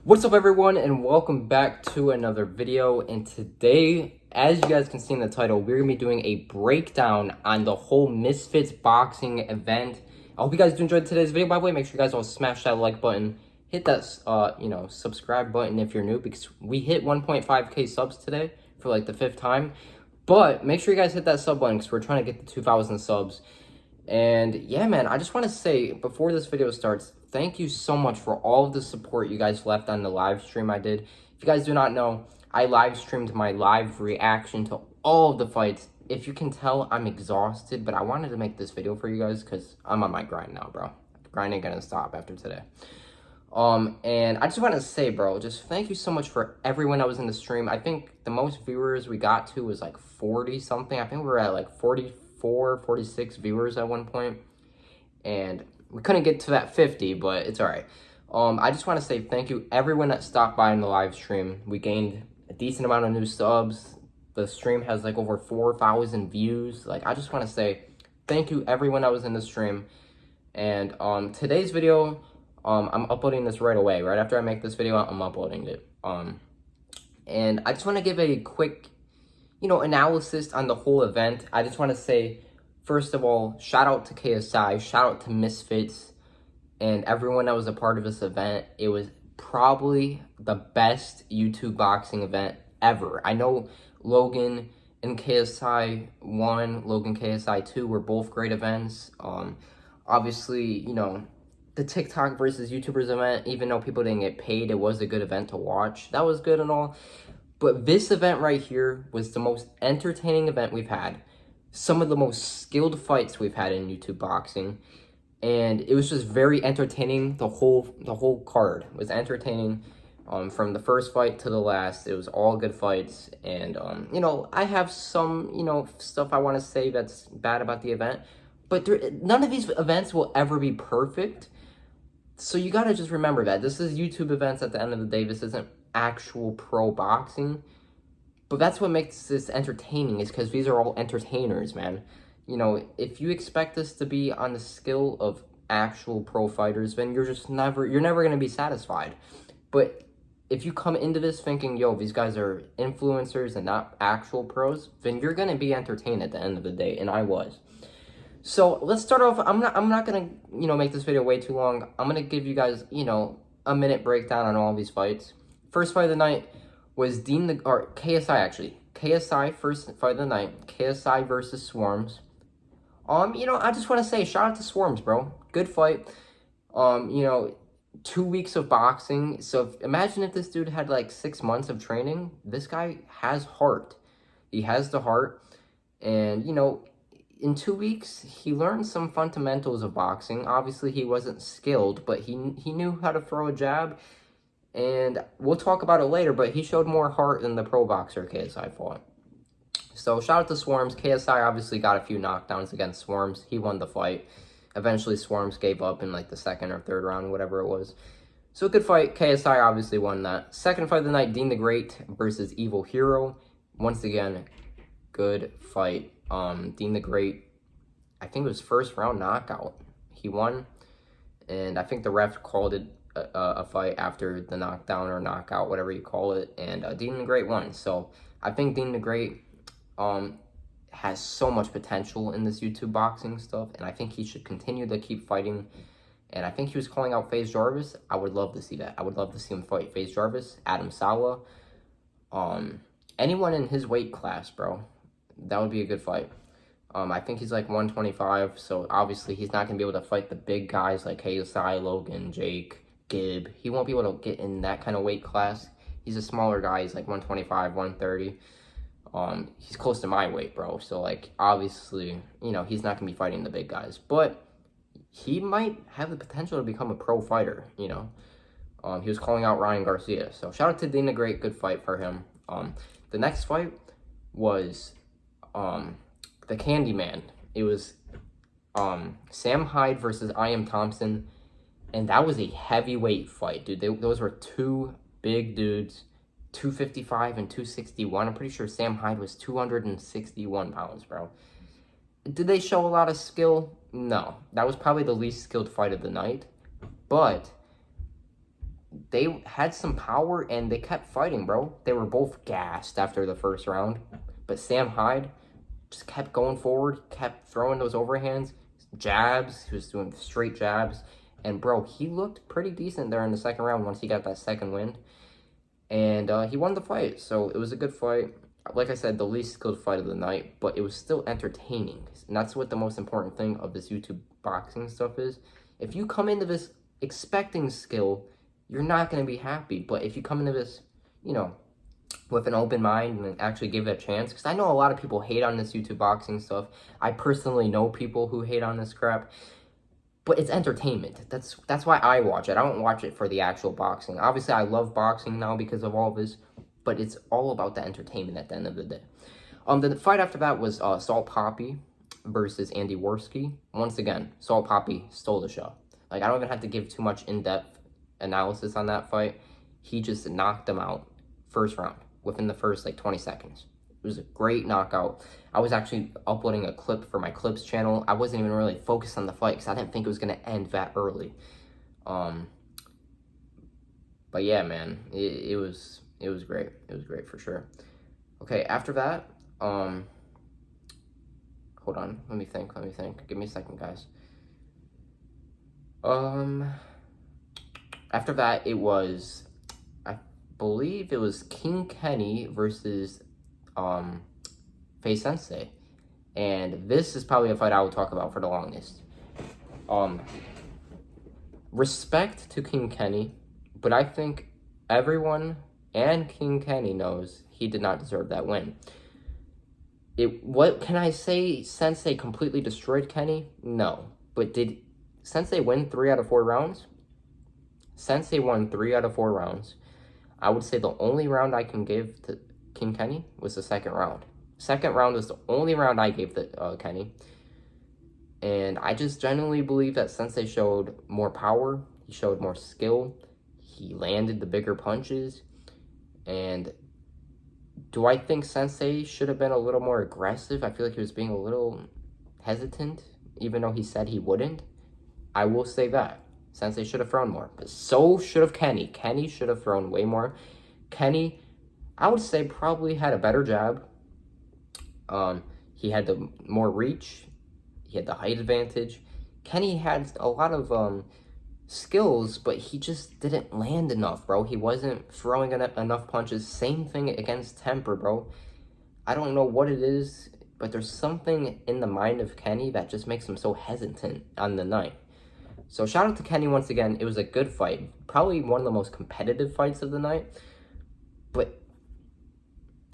What's up everyone, and welcome back to another video. And today, as you guys can see in the title, we're gonna be doing a breakdown on the whole Misfits boxing event. I hope you guys enjoyed today's video. By the way, make sure you guys all smash that like button, hit that subscribe button if you're new, because we hit 1.5k subs today for like the 5th time. But make sure you guys hit that sub button because we're trying to get to 2,000 subs. And yeah, man, I just want to say before this video starts, thank you so much for all of the support you guys left on the live stream I did. If you guys do not know, I live streamed my live reaction to all of the fights. If you can tell, I'm exhausted, but I wanted to make this video for you guys because I'm on my grind now, bro. The grind ain't gonna stop after today. And I just want to say, bro, just thank you so much for everyone that was in the stream. I think the most viewers we got to was like 40 something. I think we were at like 46 viewers at one point, and we couldn't get to that 50, but it's all right. I just want to say thank you everyone that stopped by in the live stream. We gained a decent amount of new subs. The stream has like over 4,000 views. Like, I just want to say thank you everyone that was in the stream. And today's video, I'm uploading this right away. Right after I make this video, I'm uploading it. And I just want to give a quick analysis on the whole event. I just want to say, first of all, shout out to KSI, shout out to Misfits, and everyone that was a part of this event. It was probably the best YouTube boxing event ever. I know Logan and KSI 1, Logan KSI 2 were both great events. Obviously, the TikTok versus YouTubers event, even though people didn't get paid, it was a good event to watch. That was good and all. But this event right here was the most entertaining event we've had. Some of the most skilled fights we've had in YouTube boxing. And it was just very entertaining. The whole card was entertaining. From the first fight to the last, it was all good fights. And, I have some, stuff I want to say that's bad about the event. But none of these events will ever be perfect. So you got to just remember that. This is YouTube events at the end of the day. This isn't actual pro boxing, but that's what makes this entertaining, is because these are all entertainers, man. If you expect this to be on the skill of actual pro fighters, then you're never going to be satisfied. But if you come into this thinking, yo, these guys are influencers and not actual pros, then you're going to be entertained at the end of the day, and I was. So let's start off. I'm not gonna make this video way too long. I'm gonna give you guys a minute breakdown on all these fights. First fight of the night was KSI actually. KSI first fight of the night. KSI versus Swarms. I just want to say shout out to Swarms, bro. Good fight. 2 weeks of boxing. So imagine if this dude had like 6 months of training. This guy has heart. He has the heart, and in 2 weeks, he learned some fundamentals of boxing. Obviously, he wasn't skilled, but he knew how to throw a jab. And we'll talk about it later, but he showed more heart than the pro boxer KSI fought. So shout out to Swarms. KSI obviously got a few knockdowns against Swarms. He won the fight. Eventually, Swarms gave up in like the 2nd or 3rd round, whatever it was. So good fight. KSI obviously won that. Second fight of the night, Dean the Great versus Evil Hero. Once again, good fight. Dean the Great, I think it was 1st round knockout. He won, and I think the ref called it a fight after the knockdown or knockout, whatever you call it, and Dean the Great won. So I think Dean the Great has so much potential in this YouTube boxing stuff, and I think he should continue to keep fighting. And I think he was calling out Faze Jarvis. I would love to see that. I would love to see him fight Faze Jarvis, Adam Sala, anyone in his weight class, bro. That would be a good fight. I think he's like 125, so obviously he's not going to be able to fight the big guys like KSI, Logan, Jake, Gibb. He won't be able to get in that kind of weight class. He's a smaller guy. He's like 125, 130. He's close to my weight, bro. So, like, obviously, he's not going to be fighting the big guys. But he might have the potential to become a pro fighter, He was calling out Ryan Garcia. So, shout out to Dean the Great. Good fight for him. The next fight was the Candyman. It was Sam Hyde versus I Am Thompson, and that was a heavyweight fight, dude. Those were two big dudes, 255 and 261. I'm pretty sure Sam Hyde was 261 pounds, bro. Did they show a lot of skill? No. That was probably the least skilled fight of the night, but they had some power and they kept fighting, bro. They were both gassed after the first round, but Sam Hyde just kept going forward, kept throwing those overhands, jabs. He was doing straight jabs. And, bro, he looked pretty decent there in the second round once he got that second wind. And he won the fight, so it was a good fight. Like I said, the least skilled fight of the night, but it was still entertaining. And that's what the most important thing of this YouTube boxing stuff is. If you come into this expecting skill, you're not going to be happy. But if you come into this, you know, with an open mind and actually give it a chance, because I know a lot of people hate on this YouTube boxing stuff. I personally know people who hate on this crap. But it's entertainment. That's why I watch it. I don't watch it for the actual boxing. Obviously, I love boxing now because of all this, but it's all about the entertainment at the end of the day. The fight after that was Salt Poppy versus Andy Worski. Once again, Salt Poppy stole the show. Like, I don't even have to give too much in-depth analysis on that fight. He just knocked him out first round within the first, like, 20 seconds. It was a great knockout. I was actually uploading a clip for my clips channel. I wasn't even really focused on the fight because I didn't think it was going to end that early. But yeah, man, it was great. It was great for sure. Okay, after that, hold on. Let me think. Give me a second, guys. After that, it was, I believe it was King Kenny versus Faze Sensei. And this is probably a fight I will talk about for the longest. Respect to King Kenny, but I think everyone and King Kenny knows he did not deserve that win. What can I say? Sensei completely destroyed Kenny? No. But did Sensei win 3 out of 4 rounds? Sensei won 3 out of 4 rounds. I would say the only round I can give to King Kenny was the second round. Second round was the only round I gave to Kenny. And I just genuinely believe that Sensei showed more power. He showed more skill. He landed the bigger punches. And do I think Sensei should have been a little more aggressive? I feel like he was being a little hesitant, even though he said he wouldn't. I will say that. Sensei should have thrown more. But so should have Kenny. Kenny should have thrown way more. Kenny, I would say, probably had a better jab. He had the more reach. He had the height advantage. Kenny had a lot of skills, but he just didn't land enough, bro. He wasn't throwing enough punches. Same thing against Temper, bro. I don't know what it is, but there's something in the mind of Kenny that just makes him so hesitant on the night. So shout out to Kenny once again. It was a good fight. Probably one of the most competitive fights of the night. But,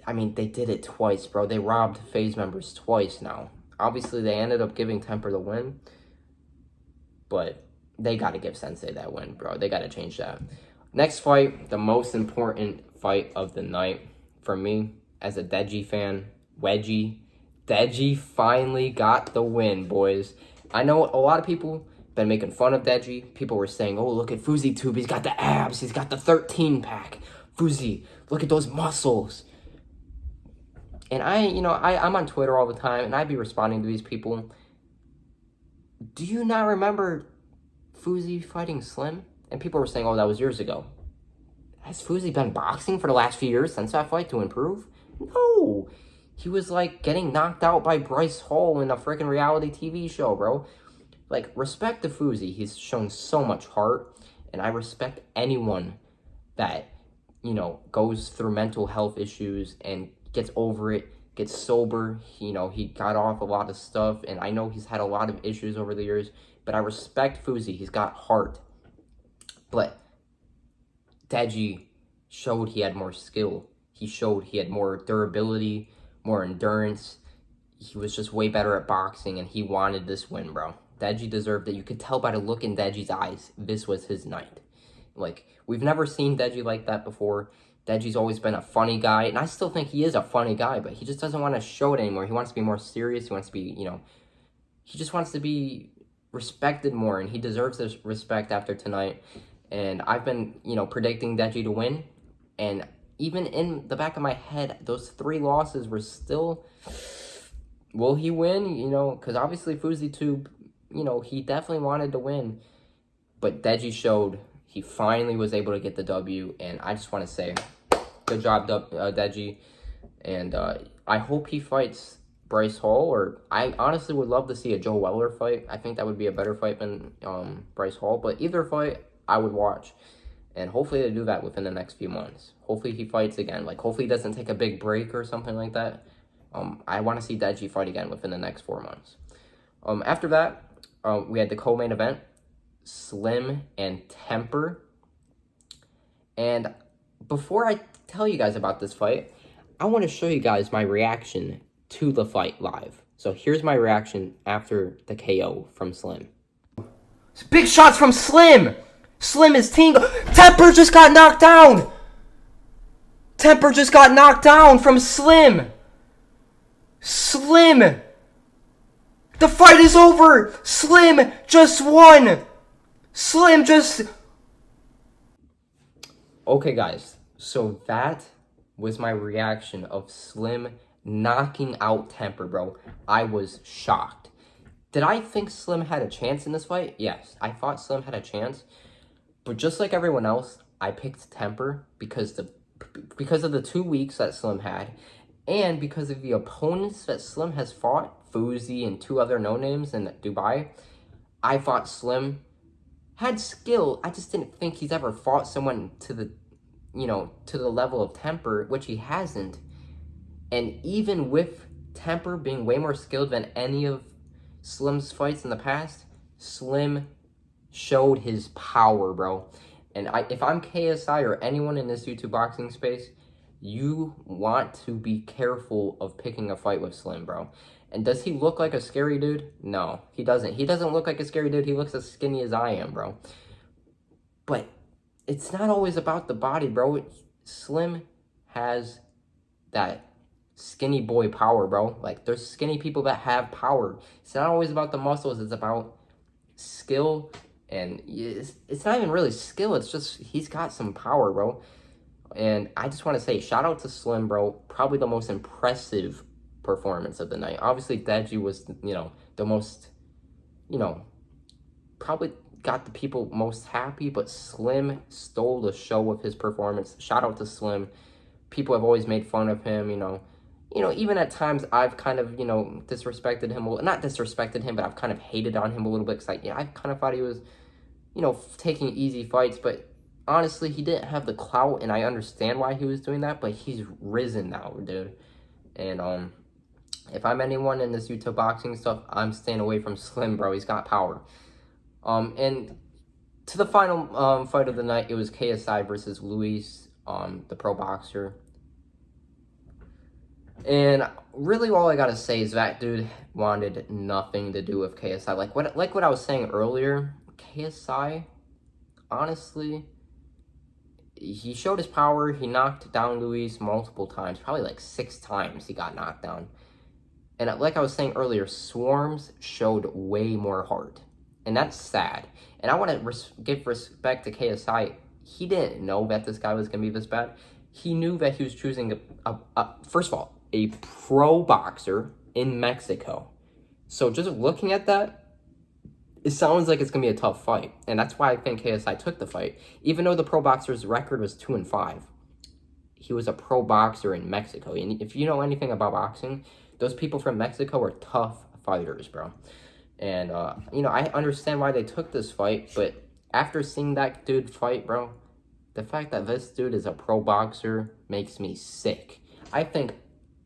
I mean, they did it twice, bro. They robbed Faze members twice now. Obviously, they ended up giving Temper the win. But they got to give Sensei that win, bro. They got to change that. Next fight, the most important fight of the night for me as a Deji fan, Wedgie. Deji finally got the win, boys. I know a lot of people been making fun of Deji. People were saying, oh, look at Fousey Tube. He's got the abs. He's got the 13-pack. Fousey, look at those muscles. And I'm on Twitter all the time, and I'd be responding to these people. Do you not remember Fousey fighting Slim? And people were saying, oh, that was years ago. Has Fousey been boxing for the last few years since that fight to improve? No. He was, like, getting knocked out by Bryce Hall in a freaking reality TV show, bro. Like, respect to Fousey. He's shown so much heart, and I respect anyone that, goes through mental health issues and gets over it, gets sober. He got off a lot of stuff, and I know he's had a lot of issues over the years, but I respect Fousey. He's got heart. But Deji showed he had more skill. He showed he had more durability, more endurance. He was just way better at boxing, and he wanted this win, bro. Deji deserved it. You could tell by the look in Deji's eyes, this was his night. Like, we've never seen Deji like that before. Deji's always been a funny guy, and I still think he is a funny guy, but he just doesn't want to show it anymore. He wants to be more serious. He wants to be, he just wants to be respected more, and he deserves this respect after tonight. And I've been, predicting Deji to win, and even in the back of my head, those 3 losses were still, will he win? Because obviously Fousey Tube, he definitely wanted to win, but Deji showed He finally was able to get the W, and I just want to say, good job, Deji. And I hope he fights Bryce Hall, or I honestly would love to see a Joe Weller fight. I think that would be a better fight than Bryce Hall, but either fight I would watch. And hopefully they do that within the next few months. Hopefully he fights again. Like, hopefully he doesn't take a big break or something like that. I want to see Deji fight again within the next 4 months. After that, we had the co-main event, Slim and Temper. And before I tell you guys about this fight, I want to show you guys my reaction to the fight live. So here's my reaction after the KO from Slim. Big shots from Slim! Slim is tingle. Temper just got knocked down! Temper just got knocked down from Slim! Slim! The fight is over! Slim just won! Slim just... Okay, guys. So that was my reaction of Slim knocking out Temper, bro. I was shocked. Did I think Slim had a chance in this fight? Yes, I thought Slim had a chance. But just like everyone else, I picked Temper because of the 2 weeks that Slim had, and because of the opponents that Slim has fought, Fousey and 2 other no-names in Dubai. I thought Slim had skill. I just didn't think he's ever fought someone to the level of Temper, which he hasn't. And even with Temper being way more skilled than any of Slim's fights in the past, Slim showed his power, bro. And if I'm KSI or anyone in this YouTube boxing space, you want to be careful of picking a fight with Slim, bro. And does he look like a scary dude? No, he doesn't. He doesn't look like a scary dude. He looks as skinny as I am, bro. But it's not always about the body, bro. Slim has that skinny boy power, bro. Like, there's skinny people that have power. It's not always about the muscles. It's about skill. And it's not even really skill. It's just he's got some power, bro. And I just want to say, shout out to Slim, bro. Probably the most impressive performance of the night. Obviously, Deji was, the most, probably got the people most happy. But Slim stole the show with his performance. Shout out to Slim. People have always made fun of him, even at times I've kind of, disrespected him. Well, not disrespected him, but I've kind of hated on him a little bit. Because I kind of thought he was, taking easy fights. But honestly, he didn't have the clout, and I understand why he was doing that. But he's risen now, dude. And if I'm anyone in this YouTube boxing stuff, I'm staying away from Slim, bro. He's got power. And to the final fight of the night, it was KSI versus Luis, the pro boxer. And really all I gotta say is that dude wanted nothing to do with KSI. Like what I was saying earlier, KSI, honestly, he showed his power. He knocked down Luis multiple times, probably like 6 times he got knocked down. And like I was saying earlier, Swarms showed way more heart. And that's sad. And I want to give respect to KSI. He didn't know that this guy was going to be this bad. He knew that he was choosing, first of all, a pro boxer in Mexico. So just looking at that, it sounds like it's going to be a tough fight. And that's why I think KSI took the fight. Even though the pro boxer's record was 2-5, he was a pro boxer in Mexico. And if you know anything about boxing, those people from Mexico are tough fighters, bro. And, I understand why they took this fight, but after seeing that dude fight, bro, the fact that this dude is a pro boxer makes me sick. I think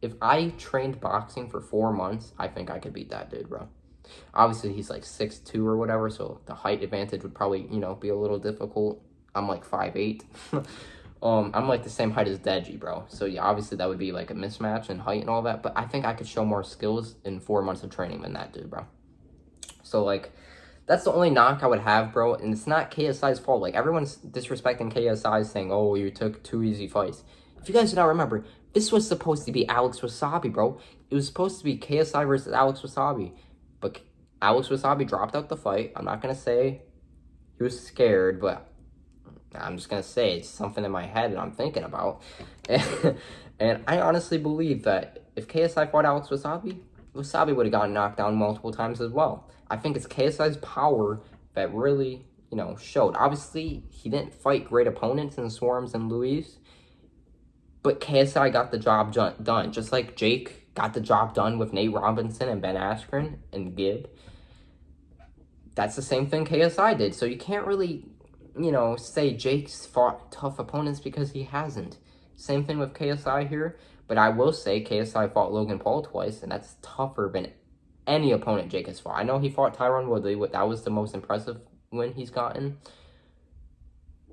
if I trained boxing for 4 months, I think I could beat that dude, bro. Obviously, he's like 6'2" or whatever, so the height advantage would probably, be a little difficult. I'm like 5'8". I'm like the same height as Deji, bro. So yeah, obviously that would be like a mismatch in height and all that, but I think I could show more skills in 4 months of training than that dude, bro. So, like, that's the only knock I would have, bro. And it's not KSI's fault. Like, everyone's disrespecting KSI, saying, oh, you took 2 easy fights. If you guys do not remember, this was supposed to be Alex Wasabi, bro. It was supposed to be KSI versus Alex Wasabi. But Alex Wasabi dropped out the fight. I'm not going to say he was scared, but I'm just going to say it's something in my head that I'm thinking about. And I honestly believe that if KSI fought Alex Wasabi, Wasabi would have gotten knocked down multiple times as well. I think it's KSI's power that really, you know, showed. Obviously, he didn't fight great opponents in Swarms and Luis, but KSI got the job done. Just like Jake got the job done with Nate Robinson and Ben Askren and Gibb. That's the same thing KSI did. So you can't really, you know, say Jake's fought tough opponents because he hasn't. Same thing with KSI here. But I will say KSI fought Logan Paul twice, and that's tougher than any opponent Jake has fought. I know he fought Tyron Woodley. That was the most impressive win he's gotten.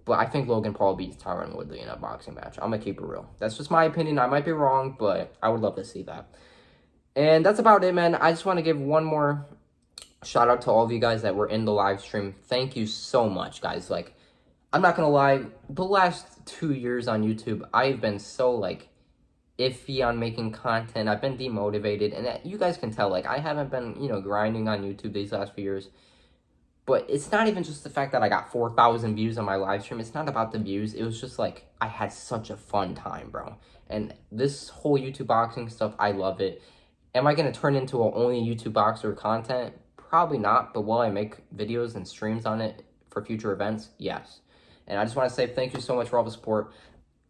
But I think Logan Paul beats Tyron Woodley in a boxing match. I'm going to keep it real. That's just my opinion. I might be wrong, but I would love to see that. And that's about it, man. I just want to give one more shout out to all of you guys that were in the live stream. Thank you so much, guys. Like, I'm not going to lie. The last 2 years on YouTube, I've been so, like, iffy on making content. I've been demotivated. And you guys can tell, like, I haven't been, you know, grinding on YouTube these last few years. But it's not even just the fact that I got 4,000 views on my live stream. It's not about the views. It was just like, I had such a fun time, bro. And this whole YouTube boxing stuff, I love it. Am I going to turn into an only YouTube boxer content? Probably not. But will I make videos and streams on it for future events? Yes. And I just want to say thank you so much for all the support.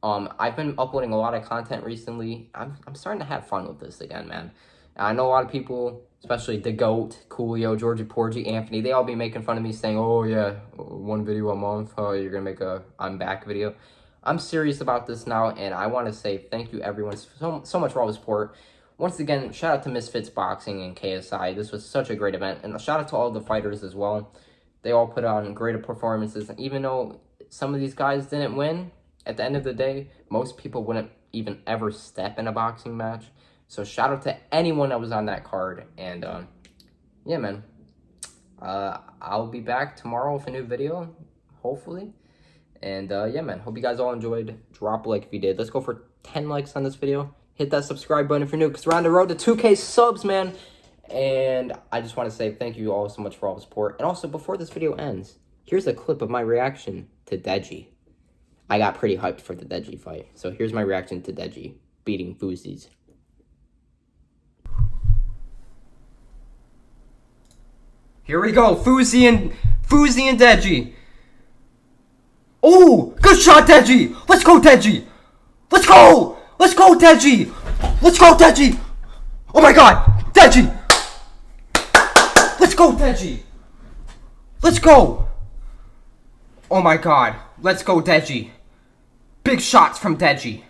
I've been uploading a lot of content recently. I'm starting to have fun with this again, man. I know a lot of people, especially the GOAT, Coolio, Georgie Porgy, Anthony, they all be making fun of me saying, oh yeah, one video a month, oh, you're going to make a I'm back video. I'm serious about this now, and I want to say thank you everyone so much for all the support. Once again, shout out to Misfits Boxing and KSI. This was such a great event, and a shout out to all the fighters as well. They all put on great performances, and even though some of these guys didn't win, at the end of the day, most people wouldn't even ever step in a boxing match. So shout out to anyone that was on that card. And yeah, man. I'll be back tomorrow with a new video, hopefully. And yeah, man. Hope you guys all enjoyed. Drop a like if you did. Let's go for 10 likes on this video. Hit that subscribe button if you're new, because we're on the road to 2K subs, man. And I just want to say thank you all so much for all the support. And also, before this video ends, here's a clip of my reaction to Deji. I got pretty hyped for the Deji fight. So here's my reaction to Deji beating Fousey's. Here we go, Fousey and Deji. Oh, good shot, Deji. Let's go, Deji. Let's go. Let's go, Deji. Let's go, Deji. Oh my God, Deji. Let's go, Deji. Let's go. Oh my God, let's go, Deji. Big shots from Deji.